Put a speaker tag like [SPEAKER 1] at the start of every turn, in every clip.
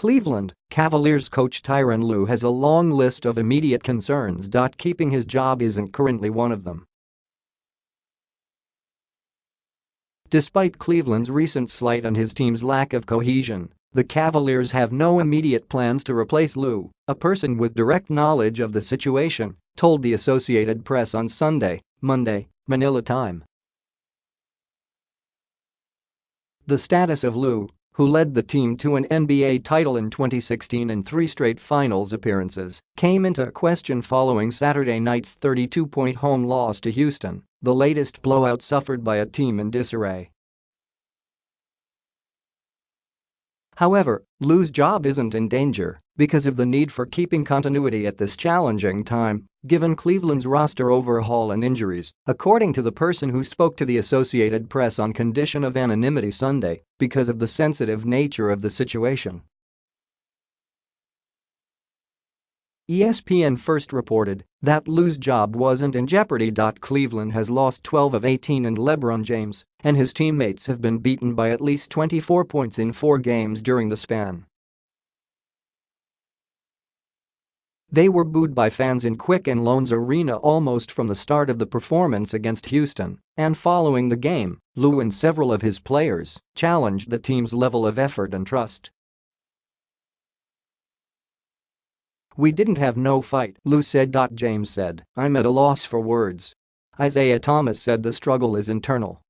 [SPEAKER 1] Cleveland Cavaliers coach Tyronn Lue has a long list of immediate concerns. Keeping his job isn't currently one of them. Despite Cleveland's recent slight and his team's lack of cohesion, the Cavaliers have no immediate plans to replace Lue, a person with direct knowledge of the situation, told the Associated Press on Sunday, Monday, Manila time. The status of Lue, who led the team to an NBA title in 2016 and 3 straight finals appearances, came into question following Saturday night's 32-point home loss to Houston, the latest blowout suffered by a team in disarray. However, Lue's job isn't in danger because of the need for keeping continuity at this challenging time, given Cleveland's roster overhaul and injuries, according to the person who spoke to the Associated Press on condition of anonymity Sunday because of the sensitive nature of the situation. ESPN first reported that Lue's job wasn't in jeopardy. Cleveland has lost 12 of 18 and LeBron James and his teammates have been beaten by at least 24 points in 4 games during the span. They were booed by fans in Quicken Loans Arena almost from the start of the performance against Houston, and following the game, Lue and several of his players challenged the team's level of effort and trust. "We didn't have no fight," Lue said. James said, "I'm at a loss for words." Isaiah Thomas said the struggle is internal.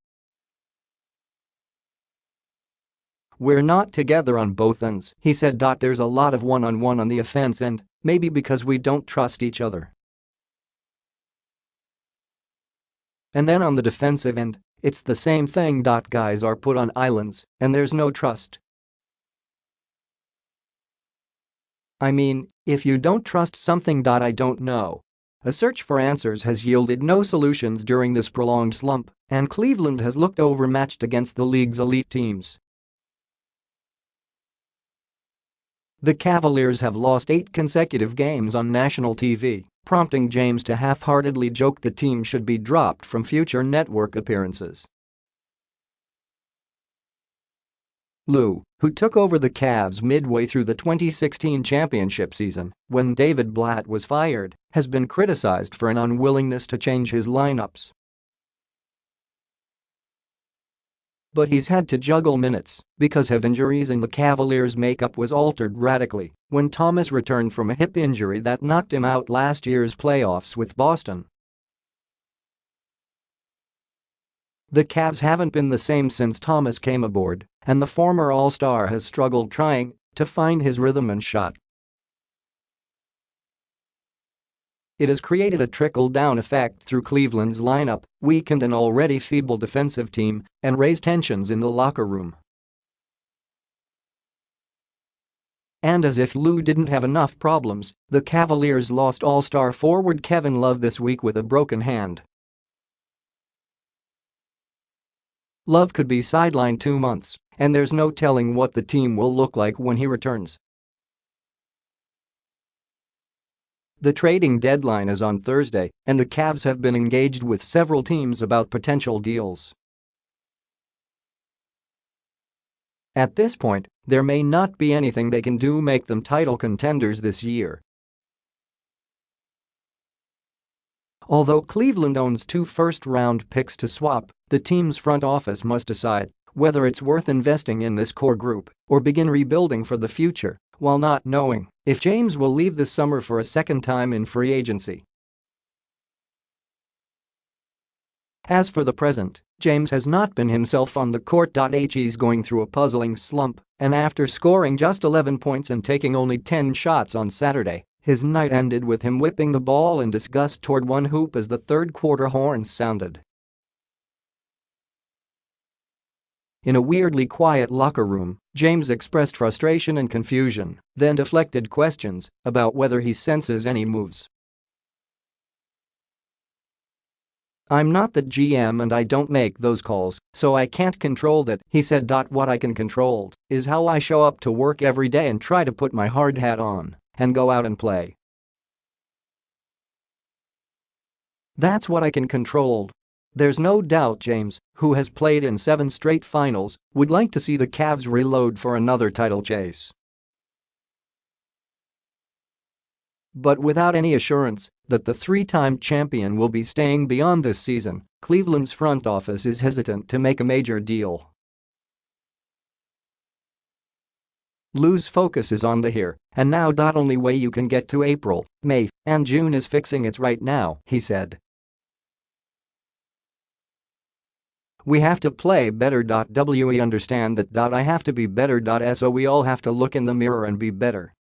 [SPEAKER 1] "We're not together on both ends," he said. "There's a lot of one-on-one on the offense end, maybe because we don't trust each other. And then on the defensive end, it's the same thing. Guys are put on islands, and there's no trust. I mean, if you don't trust something. I don't know." A search for answers has yielded no solutions during this prolonged slump, and Cleveland has looked overmatched against the league's elite teams. The Cavaliers have lost 8 consecutive games on national TV, prompting James to half-heartedly joke the team should be dropped from future network appearances. Lue, who took over the Cavs midway through the 2016 championship season when David Blatt was fired, has been criticized for an unwillingness to change his lineups. But he's had to juggle minutes because of injuries and the Cavaliers' makeup was altered radically when Thomas returned from a hip injury that knocked him out last year's playoffs with Boston. The Cavs haven't been the same since Thomas came aboard, and the former All-Star has struggled trying to find his rhythm and shot. It has created a trickle-down effect through Cleveland's lineup, weakened an already feeble defensive team, and raised tensions in the locker room. And as if Lue didn't have enough problems, the Cavaliers lost All-Star forward Kevin Love this week with a broken hand. Love could be sidelined 2 months, and there's no telling what the team will look like when he returns. The trading deadline is on Thursday, and the Cavs have been engaged with several teams about potential deals. At this point, there may not be anything they can do to make them title contenders this year. Although Cleveland owns 2 first-round picks to swap, the team's front office must decide whether it's worth investing in this core group or begin rebuilding for the future, while not knowing if James will leave this summer for a second time in free agency. As for the present, James has not been himself on the court. He's going through a puzzling slump, and after scoring just 11 points and taking only 10 shots on Saturday, his night ended with him whipping the ball in disgust toward one hoop as the third-quarter horns sounded. In a weirdly quiet locker room, James expressed frustration and confusion, then deflected questions about whether he senses any moves. "I'm not the GM and I don't make those calls, so I can't control that," he said. "What I can control is how I show up to work every day and try to put my hard hat on and go out and play. That's what I can control." There's no doubt James, who has played in 7 straight finals, would like to see the Cavs reload for another title chase. But without any assurance that the three-time champion will be staying beyond this season, Cleveland's front office is hesitant to make a major deal. Lue's focus is on the here and now. Only way you can get to April, May, and June is fixing it right now, he said. We have to play better. We understand that. I have to be better. So we all have to look in the mirror and be better.